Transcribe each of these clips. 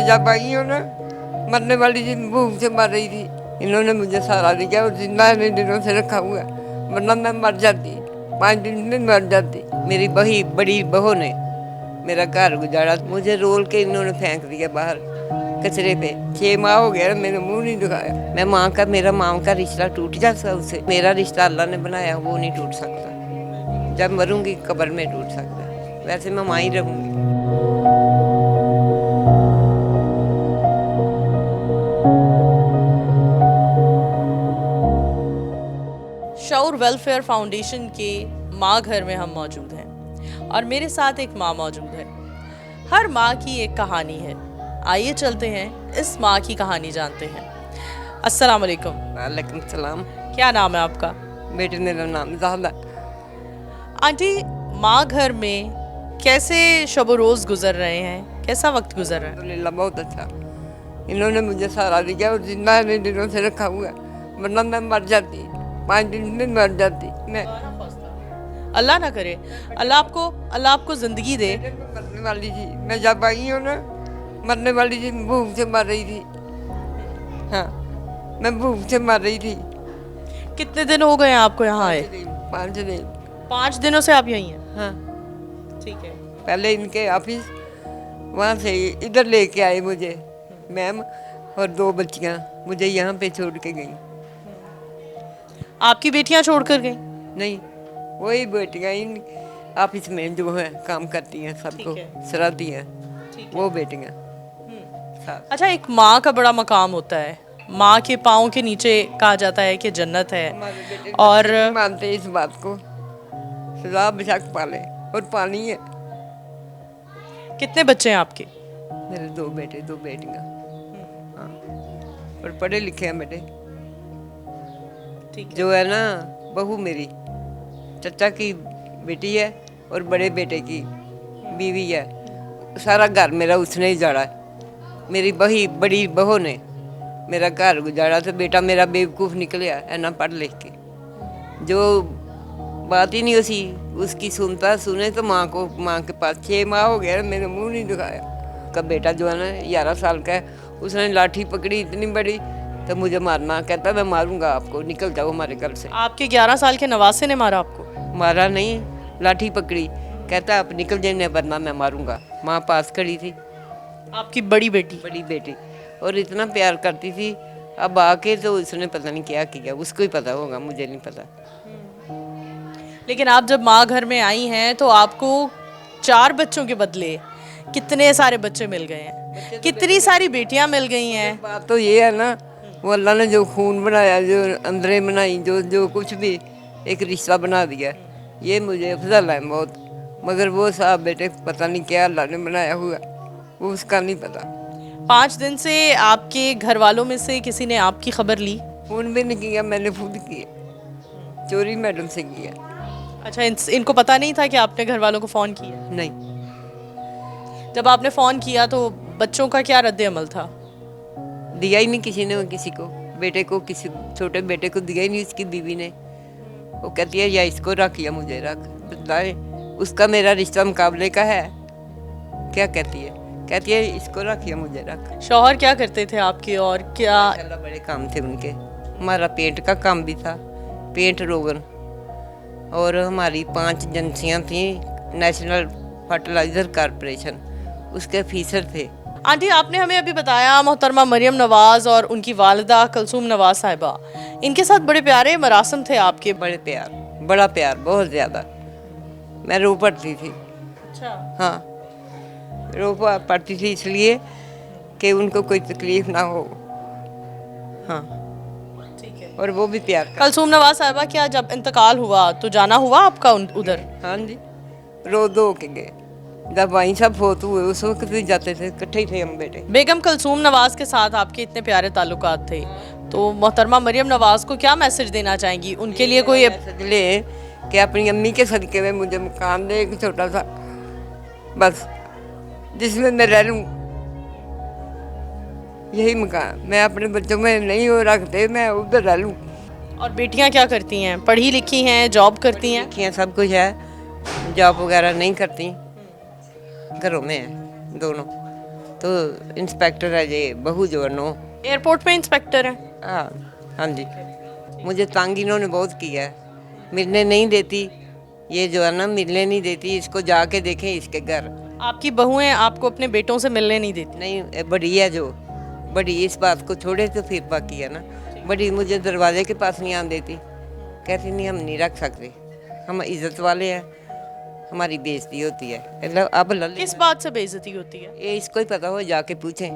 जब आई हूँ ना, मरने वाली थी, भूख से मर रही थी। इन्होंने मुझे सहारा दिया और जिंदा इन्हीं दिनों से रखा हुआ, वरना मैं मर जाती, 5 दिन में मर जाती। मेरी बड़ी बहू ने मेरा घर गुजारा, मुझे रोल के इन्होंने फेंक दिया बाहर कचरे पे। 6 माह हो गया, मैंने मुंह नहीं दिखाया। मेरा माँ का रिश्ता टूट जाता उससे, मेरा रिश्ता अल्लाह ने बनाया, वो नहीं टूट सकता। जब मरूंगी कब्र में टूट सकता है, वैसे मैं माँ ही रहूंगी। शऊर वेलफेयर फाउंडेशन के माँ घर में हम मौजूद हैं और मेरे साथ एक माँ मौजूद है। हर माँ की एक कहानी है, आइए चलते हैं इस माँ की कहानी जानते हैं। अस्सलाम वालेकुम। वालेकुम सलाम। क्या नाम है आपका? बेटे मेरा नाम ज़ाहदा। आंटी, माँ घर में कैसे शब रोज़ गुजर रहे हैं, कैसा वक्त गुजर रहा है? अल्हम्दुलिल्लाह बहुत अच्छा, इन्होंने मुझे सहारा दिया और जिंदा इन्हीं दिनों से रखा हुआ, वरना मैं मर जाती, 5 दिन में मर जाती मैं। अल्लाह ना करे, अल्लाह आपको ज़िंदगी दे। मरने वाली थी, मैं जब आई हूँ ना, मरने वाली थी, भूख से मर रही थी। हाँ, मैं भूख से मर रही थी। कितने दिन हो गए हैं आपको यहाँ आए? 5 दिन। 5 दिनों से आप यहीं हैं? हाँ, ठीक है। पहले इनके ऑफिस, वहाँ से इधर लेके आए मुझे मैम, और 2 बच्चियाँ मुझे यहाँ पे छोड़ के गई। आपकी बेटियाँ छोड़ कर गई? नहीं, वही बेटियाँ इन ऑफिस में जो है काम करती हैं, सबको सराहती हैं, वो बेटियाँ। अच्छा, एक माँ का बड़ा मकाम होता है, माँ के पाँव के नीचे कहा जाता है कि जन्नत है, और मानते इस बात को, सदा बेशक पाले और पानी है। कितने बच्चे हैं आपके? मेरे 2 बेटे 2 बेटियाँ। हाँ, और पढ़े लिखे हैं बेटे। जो है ना, बहू मेरी चचा की बेटी है और बड़े बेटे की बीवी है। सारा घर मेरा उसने ही जाड़ा है। मेरी बड़ी बहू ने मेरा घर गुजारा, तो बेटा मेरा बेवकूफ़ निकलिया है ना, पढ़ लिख के जो बात ही नहीं उसकी सुने तो माँ के पास 6 माह हो गया, मैंने मुंह नहीं दिखाया। का बेटा जो है ना 11 साल का है, उसने लाठी पकड़ी इतनी बड़ी, तो मुझे मारना, कहता मैं मारूंगा आपको, निकल जाओ हमारे घर से। आपके 11 साल के नवासे ने मारा आपको? मारा नहीं, लाठी पकड़ी, कहता आप निकल जाने वरना मैं मारूंगा। माँ पास खड़ी थी, आपकी बड़ी बेटी, और इतना प्यार करती थी। अब आके तो उसने पता नहीं क्या किया, उसको ही पता होगा, मुझे नहीं पता। लेकिन आप जब माँ घर में आई हैं तो आपको 4 बच्चों के बदले कितने सारे बच्चे मिल गए हैं, कितनी सारी बेटियां मिल गई हैं। बात तो ये है ना, वो अल्लाह ने जो खून बनाया, जो अंदरें बनाई, जो कुछ भी एक रिश्ता बना दिया, ये मुझे अफजल है बहुत। मगर वो साहब बेटे पता नहीं क्या अल्लाह ने बनाया हुआ, वो उसका नहीं पता। 5 दिन से आपके घर वालों में से किसी ने आपकी खबर ली? फोन भी नहीं किया, मैंने खुद किया, चोरी मैडम से किया। अच्छा, इनको पता नहीं था कि आपने घर वालों को फ़ोन किया? नहीं। जब आपने फ़ोन किया तो बच्चों का क्या रद्द अमल था? दिया ही नहीं किसी ने, किसी को, बेटे को, किसी छोटे बेटे को दिया ही नहीं उसकी बीवी ने। वो कहती है या इसको रख या मुझे रख, बताए उसका मेरा रिश्ता मुकाबले का है। क्या कहती है इसको रख या मुझे रख। शौहर क्या करते थे आपके, और क्या? बड़े काम थे उनके, हमारा पेंट का काम भी था, पेंट रोगन, और हमारी 5 एजेंसियाँ थी, नेशनल फर्टिलाइज़र कॉरपोरेशन, उसके ऑफिसर थे। आंटी, आपने हमें अभी बताया मोहतरमा मरियम नवाज़ और उनकी वालिदा कलसूम नवाज़ साहिबा, इनके साथ बड़े प्यारे मरासम थे आपके? बड़ा प्यार, बहुत ज़्यादा। मैं रो पड़ती थी। अच्छा। हाँ, रो पड़ती थी इसलिए कि उनको कोई तकलीफ ना हो। हाँ, ठीक है। और वो भी प्यार कर। कलसूम नवाज़ साहिबा, क्या जब इंतकाल हुआ तो जाना हुआ आपका उधर? हाँ जी, रो दो के गए। जब वहीं सब फोत हुए उस वक्त भी जाते थे, इकट्ठे ही थे हम बेटे। बेगम कलसूम नवाज़ के साथ आपके इतने प्यारे ताल्लुकात थे, तो मोहतरमा मरियम नवाज़ को क्या मैसेज देना चाहेंगी? उनके लिए कोई मैसेज ले कि अपनी अम्मी के सदके में मुझे मकान दे, एक छोटा सा, बस, जिसमें मैं रह लूँ, यही मकान। मैं अपने बच्चों में नहीं हो रखते, मैं उधर रह लूँ। और बेटियां क्या करती हैं? पढ़ी लिखी हैं, जॉब करती हैं? सब कुछ है, जॉब वगैरह नहीं करती, घरों में है दोनों। तो इंस्पेक्टर है ये बहू जो है नो। एयरपोर्ट पे इंस्पेक्टर हैं। हाँ जी, मुझे तंग इन्होंने बहुत किया है, मिलने नहीं देती, ये जो है ना मिलने नहीं देती, इसको जाके देखें इसके घर। आपकी बहुएं आपको अपने बेटों से मिलने नहीं देती? नहीं, बड़ी है जो, बड़ी इस बात को छोड़े तो फिर बाकी है ना, बड़ी मुझे दरवाजे के पास नहीं आने देती, कहती नहीं हम नहीं रख सकते, हम इज्जत वाले हैं, हमारी बेइज्जती होती है। मतलब अब लल्ले किस बात से बेइज्जती होती है? ये इसको ही पता हो, जाके पूछें,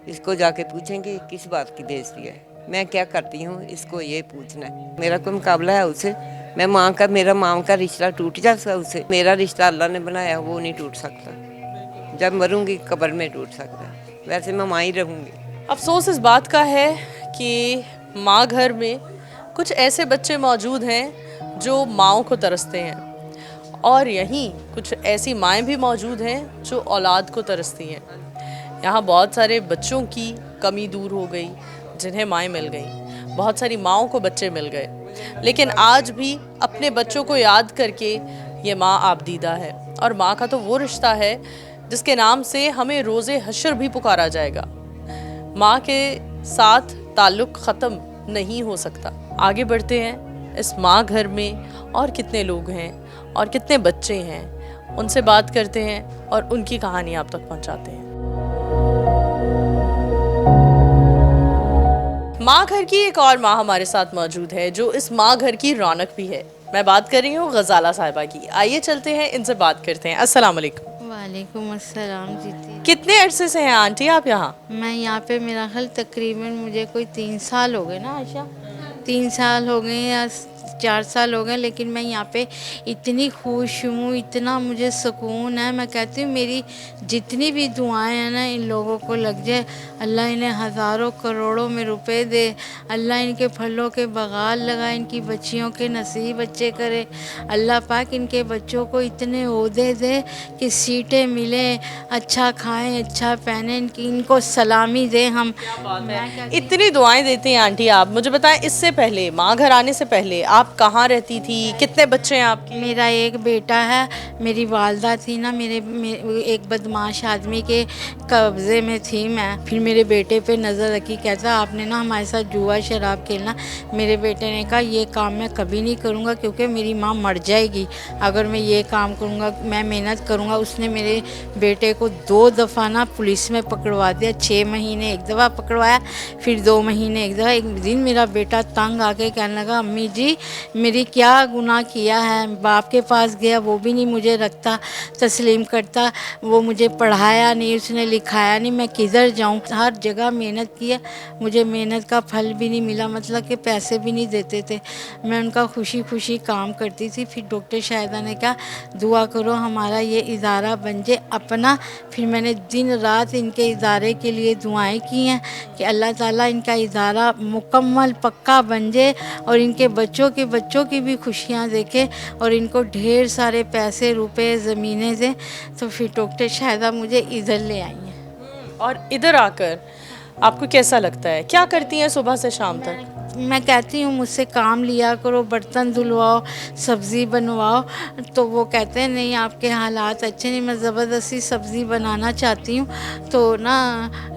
इसको जाके पूछें कि किस बात की बेइज्जती है, मैं क्या करती हूँ, इसको ये पूछना है। मेरा कोई मुकाबला है उससे? मैं माँ का, मेरा माँ का रिश्ता टूट जाता उससे? मेरा रिश्ता अल्लाह ने बनाया, वो नहीं टूट सकता, जब मरूंगी कब्र में टूट सकता है, वैसे मैं माँ ही रहूँगी। अफसोस इस बात का है कि माँ घर में कुछ ऐसे बच्चे मौजूद हैं जो माँओं को तरसते हैं, और यहीं कुछ ऐसी माएँ भी मौजूद हैं जो औलाद को तरसती हैं। यहाँ बहुत सारे बच्चों की कमी दूर हो गई जिन्हें माएँ मिल गईं, बहुत सारी माँओं को बच्चे मिल गए, लेकिन आज भी अपने बच्चों को याद करके ये माँ आबदीदा है। और माँ का तो वो रिश्ता है जिसके नाम से हमें रोज़े हश्र भी पुकारा जाएगा। माँ के साथ ताल्लुक़ ख़त्म नहीं हो सकता। आगे बढ़ते हैं, इस माँ घर में और कितने लोग हैं और कितने बच्चे हैं, उनसे बात करते हैं और उनकी कहानी आप तक पहुँचाते हैं। माँ घर की एक और माँ हमारे साथ मौजूद है जो इस माँ घर की रौनक भी है। मैं बात कर रही हूँ गजाला साहिबा की। आइए चलते हैं, इनसे बात करते हैं। अस्सलाम वालेकुम। वालेकुम अस्सलाम जीती। कितने अरसे से हैं आंटी आप यहाँ? मैं यहाँ पे मेरा ख्याल तकरीबन मुझे कोई 3 साल हो गए ना आशा, 3 साल हो गए या 4 साल हो गए, लेकिन मैं यहाँ पे इतनी खुश हूँ, इतना मुझे सुकून है। मैं कहती हूँ मेरी जितनी भी दुआएं हैं ना इन लोगों को लग जाए, अल्लाह इन्हें हज़ारों करोड़ों में रुपए दे, अल्लाह इनके फलों के बगाल लगाए, इनकी बच्चियों के नसीब अच्छे करे, अल्लाह पाक इनके बच्चों को इतने ओहदे दे कि सीटें मिले, अच्छा खाएं, अच्छा पहने, इनको सलामी दे। हम इतनी दुआएं देती हैं आंटी आप। मुझे बताएं, इससे पहले माँ घर आने से पहले आप कहाँ रहती थी? कितने बच्चे हैं आपके? मेरा एक बेटा है, मेरी वालदा थी ना एक बदमाश आदमी के कब्ज़े में थी मैं, फिर मेरे बेटे पे नज़र रखी, कहता आपने ना हमारे साथ जुआ शराब खेलना। मेरे बेटे ने कहा ये काम मैं कभी नहीं करूँगा क्योंकि मेरी माँ मर जाएगी अगर मैं ये काम करूँगा, मैं मेहनत करूँगा। उसने मेरे बेटे को 2 दफ़ा ना पुलिस में पकड़वा दिया, 6 महीने एक दफ़ा पकड़वाया, फिर 2 महीने एक दफ़ा। एक दिन मेरा बेटा तंग आके कहने लगा अम्मी जी मेरी क्या गुनाह किया है, बाप के पास गया वो भी नहीं मुझे रखता, तस्लीम करता, वो मुझे पढ़ाया नहीं, उसने लिखाया नहीं, मैं किधर जाऊं। हर जगह मेहनत किया, मुझे मेहनत का फल भी नहीं मिला, मतलब कि पैसे भी नहीं देते थे। मैं उनका खुशी खुशी काम करती थी। फिर डॉक्टर शाहिदा ने कहा दुआ करो हमारा ये इदारा बन जाए अपना। फिर मैंने दिन रात इनके इदारे के लिए दुआएं की हैं कि अल्लाह ताला इनका इदारा मुकम्मल पक्का बन जाए और इनके बच्चों की भी खुशियाँ देखे और इनको ढेर सारे पैसे रुपए ज़मीनें दें। तो फिर डॉक्टर शाहिदा मुझे इधर ले आई हैं। और इधर आकर आपको कैसा लगता है? क्या करती हैं सुबह से शाम तक? मैं कहती हूँ मुझसे काम लिया करो, बर्तन धुलवाओ, सब्ज़ी बनवाओ, तो वो कहते हैं नहीं आपके हालात अच्छे नहीं। मैं ज़बरदस्ती सब्ज़ी बनाना चाहती हूँ तो ना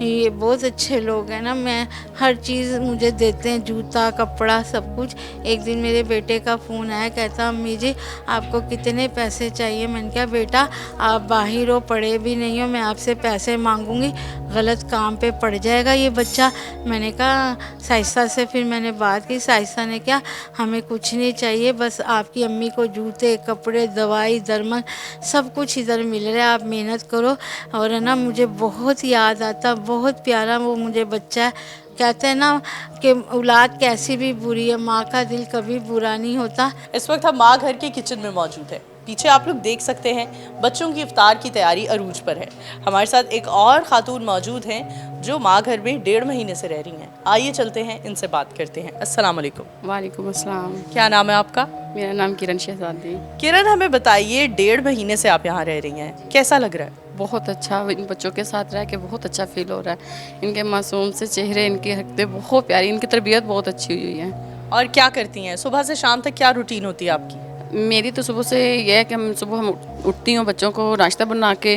ये बहुत अच्छे लोग हैं ना, मैं हर चीज़ मुझे देते हैं, जूता कपड़ा सब कुछ। एक दिन मेरे बेटे का फ़ोन आया, कहता अम्मी जी आपको कितने पैसे चाहिए? मैंने कहा बेटा आप बाहर हो, पढ़े भी नहीं हो, मैं आपसे पैसे मांगूंगी गलत काम पे पड़ जाएगा ये बच्चा। मैंने कहा साइसा से, फिर मैंने बात की, साइसा ने क्या हमें कुछ नहीं चाहिए, बस आपकी अम्मी को जूते कपड़े दवाई दरमन सब कुछ इधर मिल रहा है, आप मेहनत करो। और है ना मुझे बहुत याद आता, बहुत प्यारा वो मुझे बच्चा है। कहते हैं ना कि औलाद कैसी भी बुरी है, माँ का दिल कभी बुरा नहीं होता। इस वक्त हम माँ घर के किचन में मौजूद है। पीछे आप लोग देख सकते हैं बच्चों की इफ्तार की तैयारी अरूज पर है। हमारे साथ एक और खातून मौजूद हैं जो माँ घर में 1.5 महीने से रह रही हैं। आइए चलते हैं, इनसे बात करते हैं। अस्सलाम वालेकुम। वालेकुम अस्सलाम। क्या नाम है आपका? मेरा नाम किरण शहजादी। किरण, हमें बताइए 1.5 महीने से आप यहाँ रह रही हैं, कैसा लग रहा है? बहुत अच्छा, इन बच्चों के साथ रह के बहुत अच्छा फील हो रहा है। इनके मासूम से चेहरे, इनकी हरकतें बहुत प्यारी, इनकी तरबियत बहुत अच्छी हुई है। और क्या करती हैं सुबह से शाम तक, क्या रूटीन होती है आपकी? मेरी तो सुबह से ये है कि हम उठती हूँ, बच्चों को नाश्ता बना के,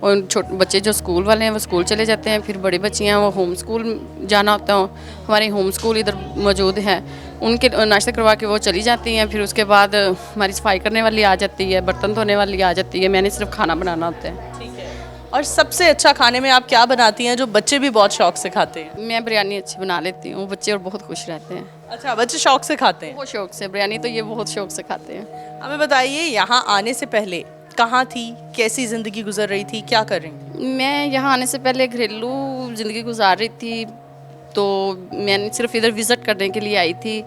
और छोटे बच्चे जो स्कूल वाले हैं वो स्कूल चले जाते हैं, फिर बड़ी बच्चियाँ वो होम स्कूल जाना होता है, हमारे होम स्कूल इधर मौजूद है, उनके नाश्ता करवा के वो चली जाती हैं। फिर उसके बाद हमारी सफाई करने वाली आ जाती है, बर्तन धोने वाली आ जाती है, मैंने सिर्फ खाना बनाना होता है। और सबसे अच्छा खाने में आप क्या बनाती हैं जो बच्चे भी बहुत शौक से खाते हैं? मैं बिरयानी अच्छी बना लेती हूँ, बच्चे और बहुत खुश रहते हैं। अच्छा, बच्चे शौक से खाते हैं। बहुत शौक से, बिरयानी तो ये बहुत शौक से खाते हैं। हमें बताइए, यहाँ आने से पहले कहाँ थी, कैसी ज़िंदगी गुजर रही थी, क्या कर रही थी? मैं यहाँ आने से पहले घरेलू ज़िंदगी गुजार रही थी, तो मैंने सिर्फ इधर विज़िट करने के लिए आई थी।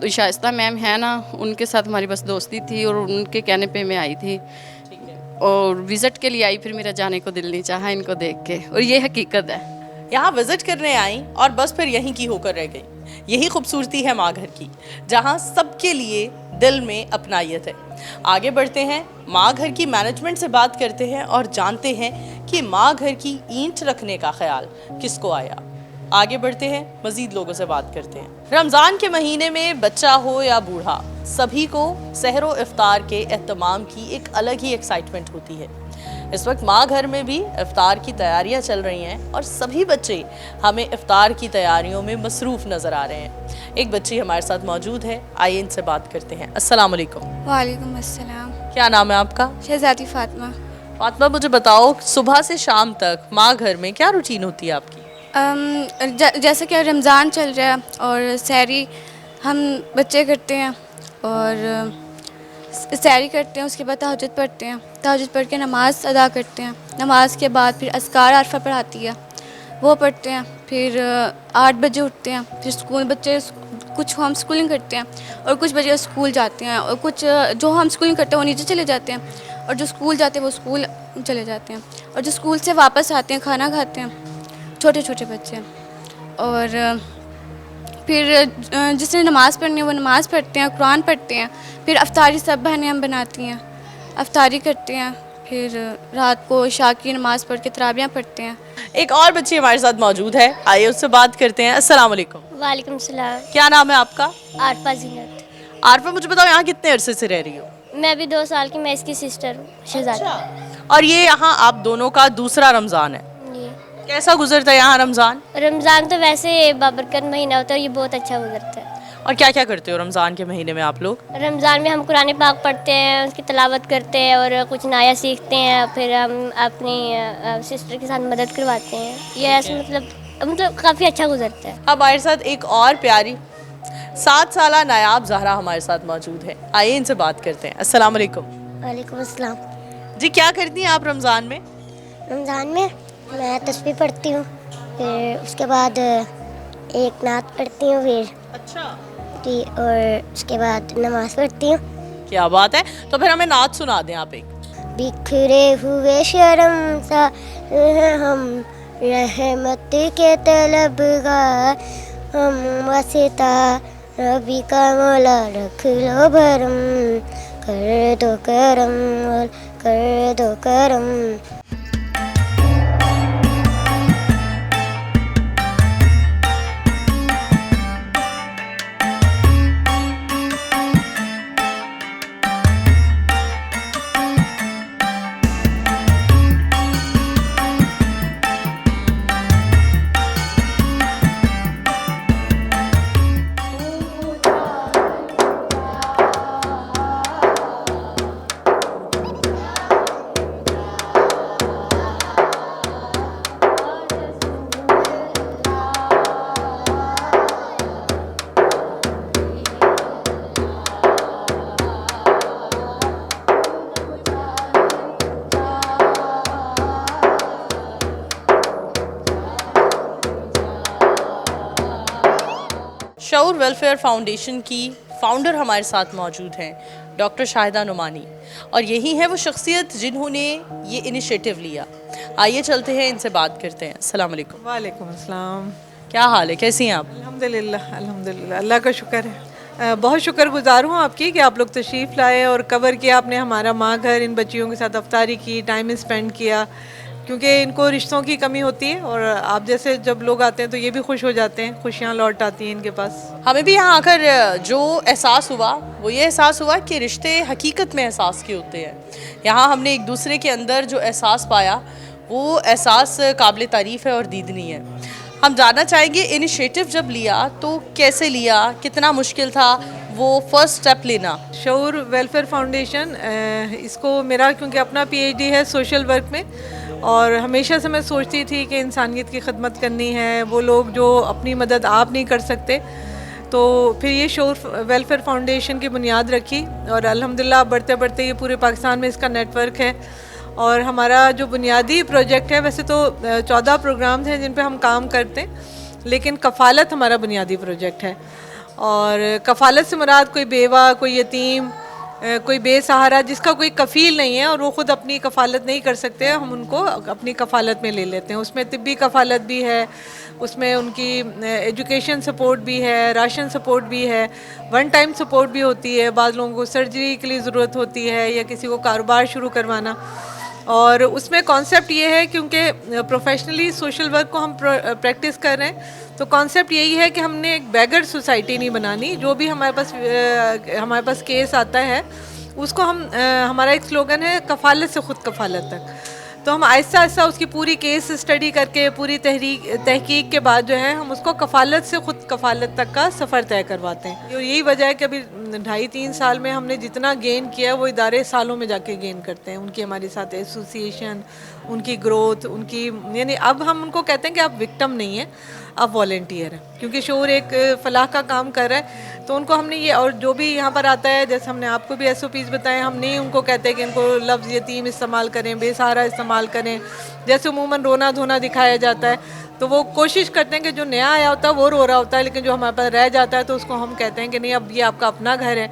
तो शाइस्ता मैम है ना, उनके साथ हमारी बस दोस्ती थी और उनके कहने पे मैं आई थी और विज़िट के लिए आई। फिर मेरा जाने को दिल नहीं चाहा इनको देख के, और ये हकीकत है। यहाँ विजिट करने आई और बस फिर यहीं की होकर रह गई। यही खूबसूरती है माँ घर की, जहाँ सबके लिए दिल में अपनायत है। आगे बढ़ते हैं, माँ घर की मैनेजमेंट से बात करते हैं और जानते हैं कि माँ घर की ईंट रखने का ख्याल किसको आया। आगे बढ़ते हैं, मज़ीद लोगों से बात करते हैं। रमज़ान के महीने में बच्चा हो या बूढ़ा, सभी को सहरो इफ्तार के एहतमाम की एक अलग ही एक्साइटमेंट होती है। इस वक्त माँ घर में भी इफ्तार की तैयारियां चल रही हैं और सभी बच्चे हमें इफ्तार की तैयारियों में मसरूफ़ नज़र आ रहे हैं। एक बच्ची हमारे साथ मौजूद है, आइए इनसे बात करते हैं। अस्सलाम वालेकुम। वालेकुम अस्सलाम। क्या नाम है आपका? शहज़ादी फ़ातिमा। फातिमा, मुझे बताओ, सुबह से शाम तक माँ घर में क्या रूटीन होती है आपकी? जैसे कि रमज़ान चल रहा है और सहरी हम बच्चे करते हैं और सहरी करते हैं, उसके बाद तहज्जुद पढ़ते हैं, तहज्जुद पढ़ के नमाज़ अदा करते हैं, नमाज के बाद फिर अस्कार आरफा पढ़ाती है वो पढ़ते हैं, फिर 8 बजे उठते हैं, फिर स्कूल बच्चे कुछ होम स्कूलिंग करते हैं और कुछ बच्चे स्कूल जाते हैं, और कुछ जो होम स्कूलिंग करते हैं वो नीचे चले जाते हैं और जो स्कूल जाते हैं वो स्कूल चले जाते हैं, और जो स्कूल से वापस आते हैं खाना खाते हैं, छोटे छोटे बच्चे। और फिर जिसने नमाज़ पढ़नी है वो नमाज़ पढ़ते हैं, कुरान पढ़ते हैं, फिर अफ्तारी सब बहनें हम बनाती हैं, अफ्तारी करते हैं, फिर रात को इशा की नमाज़ पढ़ के तराबियाँ पढ़ते हैं। एक और बच्ची हमारे साथ मौजूद है, आइए उससे बात करते हैं। अस्सलाम वालेकुम। वालेकुम सलाम। क्या नाम है आपका? आरफा जीनत। आरफा, मुझे बताओ, यहाँ कितने अरसे से रह रही हो? मैं भी 2 साल की, मैं इसकी सिस्टर हूँ, शहजादी। और ये यहाँ आप दोनों का दूसरा रमज़ान है, ये कैसा गुजरता है यहाँ रमज़ान? रमज़ान तो वैसे बाबरकत महीना होता है, ये बहुत अच्छा गुजरता है। और क्या क्या करते हो रमज़ान के महीने में आप लोग? रमज़ान में हम कुरान पाक पढ़ते हैं, उसकी तिलावत करते हैं और कुछ नया सीखते हैं, फिर हम अपनी सिस्टर के साथ मदद करवाते हैं। ये ऐसे मतलब काफ़ी अच्छा गुजरता है। अब हमारे साथ एक और प्यारी 7 साला नायाब ज़हरा हमारे साथ मौजूद है, आइए इनसे बात करते हैं। अस्सलाम वालेकुम। वालेकुम अस्सलाम। जी, क्या करती हैं आप रमज़ान में? रमज़ान में मैं तस्बीह पढ़ती हूँ, फिर उसके बाद एक नात पढ़ती हूँ, फिर अच्छा, और उसके बाद नमाज़ पढ़ती हूँ। क्या बात है। तो फिर हमें नात सुना दें आप एक। बिखरे हुए शर्मसार हैं हम, रहमत के तलबगार हम, वसीता रबी का मौला रख लो भरम, कर दो करम और कर दो करम। शऊर वेलफेयर फाउंडेशन की फाउंडर हमारे साथ मौजूद हैं, डॉक्टर शाहिदा नुमानी, और यही है वो शख्सियत जिन्होंने ये इनिशिएटिव लिया। आइए चलते हैं, इनसे बात करते हैं। अस्सलाम वालेकुम। वालेकुम अस्सलाम। क्या हाल है, कैसी हैं आप? अल्हम्दुलिल्लाह अल्हम्दुलिल्लाह, अल्लाह का शुक्र है। बहुत शुक्रगुजार हूँ आपकी कि आप लोग तशरीफ़ लाए और कवर किया आपने हमारा माँ घर, इन बच्चियों के साथ अफ्तारी की, टाइम स्पेंड किया। क्योंकि इनको रिश्तों की कमी होती है और आप जैसे जब लोग आते हैं तो ये भी खुश हो जाते हैं, खुशियाँ लौट आती हैं इनके पास। हमें भी यहाँ आकर जो एहसास हुआ वो ये एहसास हुआ कि रिश्ते हकीकत में एहसास के होते हैं। यहाँ हमने एक दूसरे के अंदर जो एहसास पाया वो एहसास काबिल तारीफ़ है और दीदनी है। हम जानना चाहेंगे इनिशिएटिव जब लिया तो कैसे लिया, कितना मुश्किल था वो फर्स्ट स्टेप लेना। शऊर वेलफेयर फाउंडेशन, इसको मेरा क्योंकि अपना पीएचडी है सोशल वर्क में, और हमेशा से मैं सोचती थी कि इंसानियत की खिदमत करनी है, वो लोग जो अपनी मदद आप नहीं कर सकते, तो फिर ये शऊर वेलफेयर फाउंडेशन की बुनियाद रखी और अल्हम्दुलिल्लाह बढ़ते बढ़ते ये पूरे पाकिस्तान में इसका नेटवर्क है। और हमारा जो बुनियादी प्रोजेक्ट है, वैसे तो 14 प्रोग्राम्स हैं जिन पे हम काम करते हैं, लेकिन कफ़ालत हमारा बुनियादी प्रोजेक्ट है। और कफ़ालत से मुराद कोई बेवा, कोई यतीम, कोई बेसहारा जिसका कोई कफ़ील नहीं है और वो ख़ुद अपनी कफ़ालत नहीं कर सकते, हम उनको अपनी कफ़ालत में ले लेते हैं। उसमें तिब्बी कफ़ालत भी है, उसमें उनकी एजुकेशन सपोर्ट भी है, राशन सपोर्ट भी है, वन टाइम सपोर्ट भी होती है, बाद लोगों को सर्जरी के लिए ज़रूरत होती है या किसी को कारोबार शुरू करवाना। और उसमें कॉन्सेप्ट ये है, क्योंकि प्रोफेशनली सोशल वर्क को हम प्रैक्टिस कर रहे हैं, तो कॉन्सेप्ट यही है कि हमने एक बैगर सोसाइटी नहीं बनानी। जो भी हमारे पास केस आता है उसको हम हमारा एक स्लोगन है कफ़ालत से ख़ुद कफ़ालत तक। तो हम आहिस्ता आहिस्ता उसकी पूरी केस स्टडी करके पूरी तहकीक के बाद जो है हम उसको कफ़ालत से ख़ुद कफ़ालत तक का सफ़र तय करवाते हैं। और यही वजह है कि अभी 2.5-3 साल में हमने जितना गेन किया वो इदारे सालों में जाके गेन करते हैं। उनकी हमारे साथ एसोसिएशन, उनकी ग्रोथ, उनकी यानी अब हम उनको कहते हैं कि आप विक्टिम नहीं हैं, आप वॉलंटियर हैं, क्योंकि शऊर एक फ़लाह का काम कर रहा है। तो उनको हमने ये, और जो भी यहाँ पर आता है, जैसे हमने आपको भी SOPs बताए, हम नहीं उनको कहते कि इनको लफ्ज़ यतीम इस्तेमाल करें, बेसहारा इस्तेमाल करें, जैसे उमूमन रोना धोना दिखाया जाता है। तो वो कोशिश करते हैं कि जो नया आया होता है वो रो रहा होता है, लेकिन जो हमारे पास रह जाता है तो उसको हम कहते हैं कि नहीं, अब ये आपका अपना घर है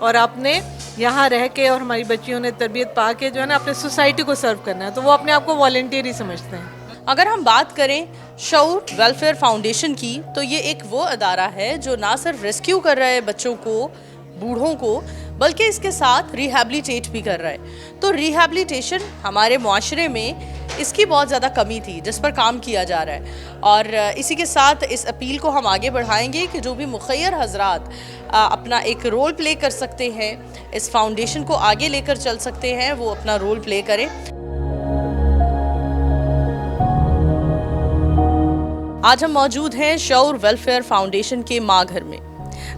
और आपने यहाँ रह के और हमारी बच्चियों ने तरबियत पा के जो है ना अपने सोसाइटी को सर्व करना है। तो वो अपने आप को वॉलंटियर ही समझते हैं। अगर हम बात करें शऊर वेलफेयर फाउंडेशन की, तो ये एक वो अदारा है जो ना सिर्फ रेस्क्यू कर रहा है बच्चों को, बूढ़ों को, बल्कि इसके साथ रिहैबिलिटेट भी कर रहा है। तो रिहैबिलिटेशन हमारे मुआशरे में इसकी बहुत ज़्यादा कमी थी, जिस पर काम किया जा रहा है। और इसी के साथ इस अपील को हम आगे बढ़ाएंगे कि जो भी मुखय्यर हजरात अपना एक रोल प्ले कर सकते हैं, इस फाउंडेशन को आगे लेकर चल सकते हैं, वो अपना रोल प्ले करें। आज हम मौजूद हैं शऊर वेलफेयर फाउंडेशन के माँ घर में,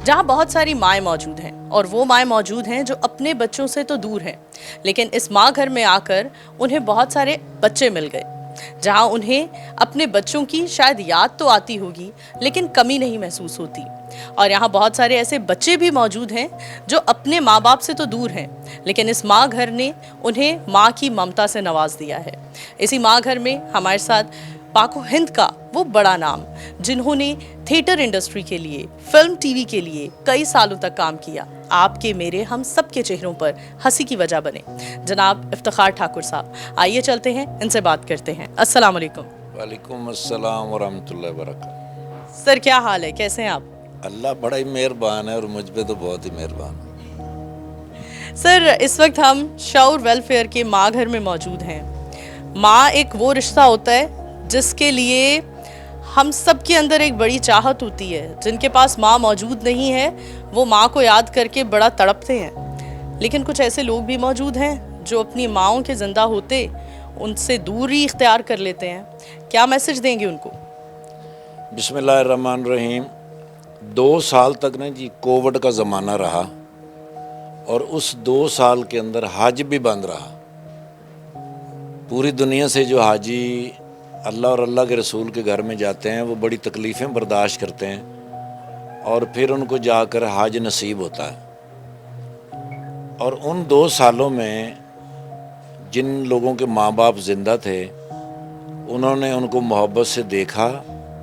जहाँ बहुत सारी माएँ मौजूद हैं, और वो माएँ मौजूद हैं जो अपने बच्चों से तो दूर हैं, लेकिन इस माँ घर में आकर उन्हें बहुत सारे बच्चे मिल गए, जहाँ उन्हें अपने बच्चों की शायद याद तो आती होगी लेकिन कमी नहीं महसूस होती। और यहाँ बहुत सारे ऐसे बच्चे भी मौजूद हैं जो अपने माँ बाप से तो दूर हैं, लेकिन इस माँ घर ने उन्हें माँ की ममता से नवाज दिया है। इसी माँ घर में हमारे साथ पाको हिंद का वो बड़ा नाम, जिन्होंने थिएटर इंडस्ट्री के लिए, फिल्म टीवी के लिए कई सालों तक काम किया, आपके मेरे हम सब के चेहरों पर हंसी की वजह बने, जनाब इफ्तिखार ठाकुर साहब। आइए चलते हैं, इनसे बात करते हैं। अस्सलाम वालेकुम। वालेकुम अस्सलाम व रहमतुल्लाहि व बरकातहू। सर क्या हाल है, कैसे हैं आप? अल्लाह बड़ा ही मेहरबान है और मुझ पे तो बहुत ही मेहरबान है। सर इस वक्त हम शऊर वेलफेयर के माँ घर में मौजूद हैं। माँ एक वो रिश्ता होता है जिसके लिए हम सब के अंदर एक बड़ी चाहत होती है। जिनके पास माँ मौजूद नहीं है वो माँ को याद करके बड़ा तड़पते हैं, लेकिन कुछ ऐसे लोग भी मौजूद हैं जो अपनी माँओं के ज़िंदा होते उनसे दूरी इख्तियार कर लेते हैं। क्या मैसेज देंगे उनको? बिस्मिल्लाहिर्रहमानिर्रहीम। 2 साल तक ना जी कोविड का ज़माना रहा और उस 2 साल के अंदर हज भी बंद रहा। पूरी दुनिया से जो हाजी अल्लाह और अल्लाह के रसूल के घर में जाते हैं वो बड़ी तकलीफ़ें बर्दाश्त करते हैं और फिर उनको जाकर हज नसीब होता है। और उन 2 सालों में जिन लोगों के माँ बाप ज़िंदा थे उन्होंने उनको मोहब्बत से देखा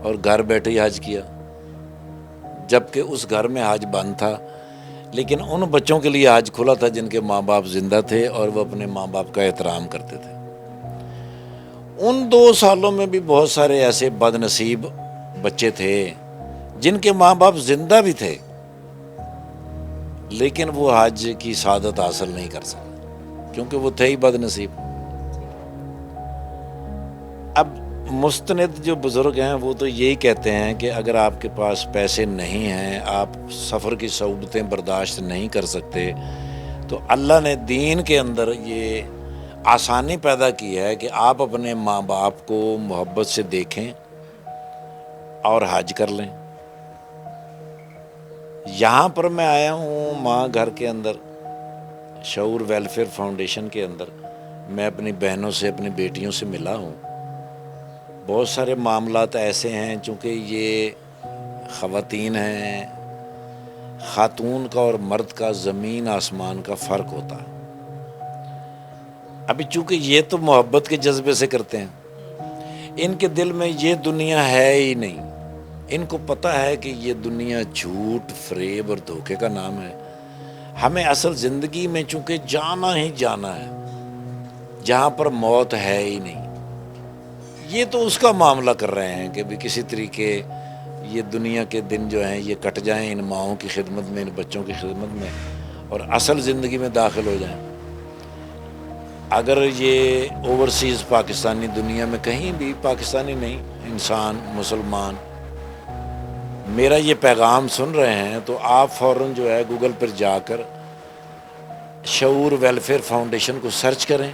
और घर बैठे ही हज किया, जबकि उस घर में हज बंद था। लेकिन उन बच्चों के लिए हज खुला था जिनके माँ बाप ज़िंदा थे और वो अपने माँ बाप का एहतराम करते थे। उन 2 सालों में भी बहुत सारे ऐसे बदनसीब बच्चे थे जिनके माँ बाप जिंदा भी थे, लेकिन वो हज की सादत हासिल नहीं कर सके क्योंकि वो थे ही बदनसीब। اب مستند جو بزرگ ہیں وہ تو یہی کہتے ہیں کہ اگر آپ کے پاس پیسے نہیں ہیں, آپ سفر کی صعوبتیں برداشت نہیں کر سکتے, تو اللہ نے دین کے اندر یہ آسانی پیدا کی ہے کہ آپ اپنے ماں باپ کو محبت سے دیکھیں اور حج کر لیں. یہاں پر میں آیا ہوں ماں گھر کے اندر, شعور ویلفیئر فاؤنڈیشن کے اندر. میں اپنی بہنوں سے, اپنی بیٹیوں سے ملا ہوں. بہت سارے معاملات ایسے ہیں, چونکہ یہ خواتین ہیں, خاتون کا اور مرد کا زمین آسمان کا فرق ہوتا ہے. ابھی چونکہ یہ تو محبت کے جذبے سے کرتے ہیں, ان کے دل میں یہ دنیا ہے ہی نہیں. ان کو پتہ ہے کہ یہ دنیا جھوٹ, فریب اور دھوکے کا نام ہے. ہمیں اصل زندگی میں چونکہ جانا ہی جانا ہے, جہاں پر موت ہے ہی نہیں. یہ تو اس کا معاملہ کر رہے ہیں کہ بھی کسی طریقے یہ دنیا کے دن جو ہیں یہ کٹ جائیں ان ماؤں کی خدمت میں, ان بچوں کی خدمت میں, اور اصل زندگی میں داخل ہو جائیں. اگر یہ اوورسیز پاکستانی دنیا میں کہیں بھی, پاکستانی نہیں, انسان مسلمان میرا یہ پیغام سن رہے ہیں, تو آپ فوراً جو ہے گوگل پر جا کر شعور ویلفیئر فاؤنڈیشن کو سرچ کریں,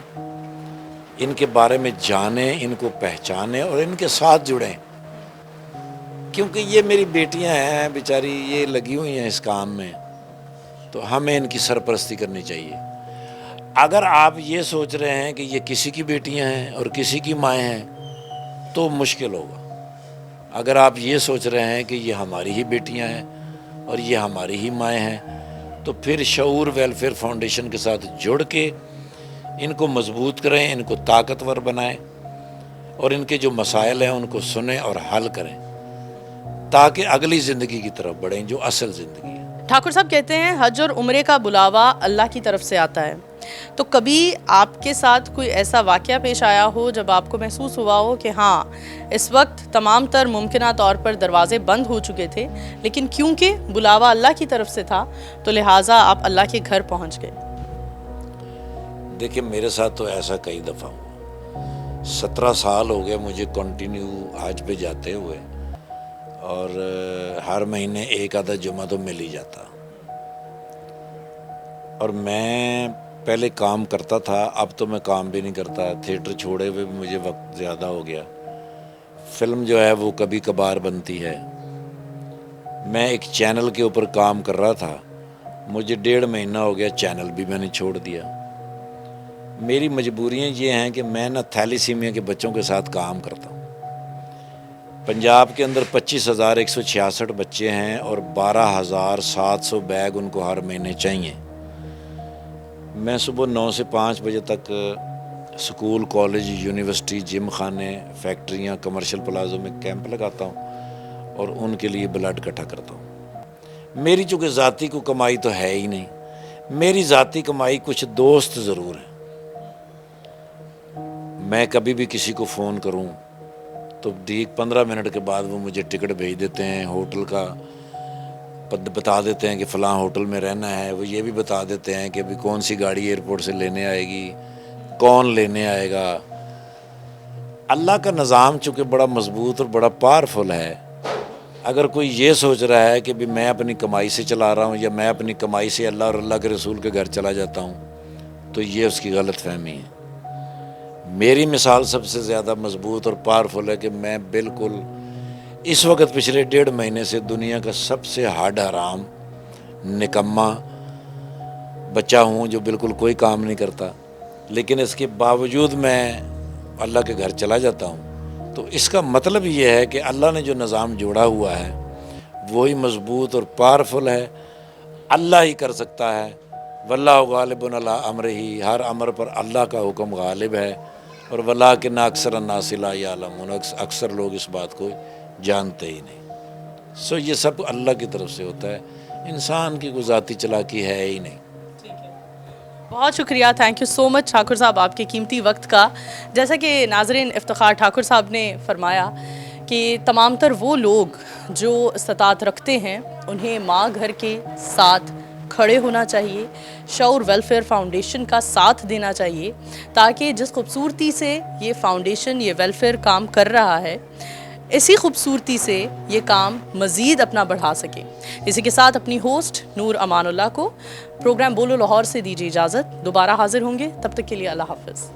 ان کے بارے میں جانیں, ان کو پہچانیں اور ان کے ساتھ جڑیں. کیونکہ یہ میری بیٹیاں ہیں بیچاری, یہ لگی ہوئی ہیں اس کام میں, تو ہمیں ان کی سرپرستی کرنی چاہیے. اگر آپ یہ سوچ رہے ہیں کہ یہ کسی کی بیٹیاں ہیں اور کسی کی مائیں ہیں تو مشکل ہوگا. اگر آپ یہ سوچ رہے ہیں کہ یہ ہماری ہی بیٹیاں ہیں اور یہ ہماری ہی مائیں ہیں, تو پھر شعور ویلفیئر فاؤنڈیشن کے ساتھ جڑ کے ان کو مضبوط کریں, ان کو طاقتور بنائیں, اور ان کے جو مسائل ہیں ان کو سنیں اور حل کریں, تاکہ اگلی زندگی کی طرف بڑھیں جو اصل زندگی ہے. ٹھاکر صاحب کہتے ہیں حج اور عمرے کا بلاوا اللہ کی طرف سے آتا ہے. تو کبھی آپ کے ساتھ کوئی ایسا واقعہ پیش آیا ہو جب آپ کو محسوس ہوا ہو کہ ہاں اس وقت تمام تر ممکنہ طور پر دروازے بند ہو چکے تھے, لیکن کیونکہ بلاوا اللہ کی طرف سے تھا تو لہٰذا آپ اللہ کے گھر پہنچ گئے؟ دیکھیں میرے ساتھ تو ایسا کئی دفعہ ہوا. 17 سال ہو گئے مجھے کنٹینیو حج پہ جاتے ہوئے, اور ہر مہینے ایک آدھا جمعہ تو مل ہی جاتا. اور میں پہلے کام کرتا تھا, اب تو میں کام بھی نہیں کرتا. تھیٹر چھوڑے ہوئے بھی مجھے وقت زیادہ ہو گیا. فلم جو ہے وہ کبھی کبھار بنتی ہے. میں ایک چینل کے اوپر کام کر رہا تھا, مجھے 1.5 مہینہ ہو گیا چینل بھی میں نے چھوڑ دیا. میری مجبوریاں یہ ہیں کہ میں تھیلیسیمیا کے بچوں کے ساتھ کام کرتا ہوں. پنجاب کے اندر 25,166 بچے ہیں اور 12,700 بیگ ان کو ہر مہینے چاہیے. میں صبح 9 سے 5 بجے تک سکول, کالج, یونیورسٹی, جم خانے, فیکٹریاں, کمرشل پلازوں میں کیمپ لگاتا ہوں اور ان کے لیے بلڈ اکٹھا کرتا ہوں. میری چونکہ ذاتی کو کمائی تو ہے ہی نہیں, میری ذاتی کمائی کچھ دوست ضرور ہیں. میں کبھی بھی کسی کو فون کروں تو ٹھیک 15 منٹ کے بعد وہ مجھے ٹکٹ بھیج دیتے ہیں, ہوٹل کا بتا دیتے ہیں کہ فلاں ہوٹل میں رہنا ہے. وہ یہ بھی بتا دیتے ہیں کہ ابھی کون سی گاڑی ایئرپورٹ سے لینے آئے گی, کون لینے آئے گا. اللہ کا نظام چونکہ بڑا مضبوط اور بڑا پاورفل ہے. اگر کوئی یہ سوچ رہا ہے کہ بھی میں اپنی کمائی سے چلا رہا ہوں یا میں اپنی کمائی سے اللہ اور اللہ کے رسول کے گھر چلا جاتا ہوں, تو یہ اس کی غلط فہمی ہے. میری مثال سب سے زیادہ مضبوط اور پاورفل ہے کہ میں بالکل اس وقت پچھلے 1.5 مہینے سے دنیا کا سب سے ہڈ حرام نکما بچہ ہوں جو بالکل کوئی کام نہیں کرتا, لیکن اس کے باوجود میں اللہ کے گھر چلا جاتا ہوں. تو اس کا مطلب یہ ہے کہ اللہ نے جو نظام جوڑا ہوا ہے وہی مضبوط اور پاورفل ہے. اللہ ہی کر سکتا ہے. واللہ غالب علی امرہ, ہر امر پر اللہ کا حکم غالب ہے. اور ولکن اکثر الناس لا یعلمون, اکثر لوگ اس بات کو جانتے ہی نہیں. یہ سب اللہ کی طرف سے ہوتا ہے, انسان کی کوئی ذاتی چلاکی ہے ہی نہیں. بہت شکریہ, تھینک یو سو مچ ٹھاکر صاحب آپ کے قیمتی وقت کا. جیسا کہ ناظرین افتخار ٹھاکر صاحب نے فرمایا کہ تمام تر وہ لوگ جو استطاعت رکھتے ہیں انہیں ماں گھر کے ساتھ کھڑے ہونا چاہیے, شعور ویلفیئر فاؤنڈیشن کا ساتھ دینا چاہیے, تاکہ جس خوبصورتی سے یہ فاؤنڈیشن یہ ویلفیئر کام کر رہا ہے, اسی خوبصورتی سے یہ کام مزید اپنا بڑھا سکے. اسی کے ساتھ اپنی ہوسٹ نور امان اللہ کو پروگرام بولو لاہور سے دیجیے اجازت. دوبارہ حاضر ہوں گے, تب تک کے لیے اللہ حافظ.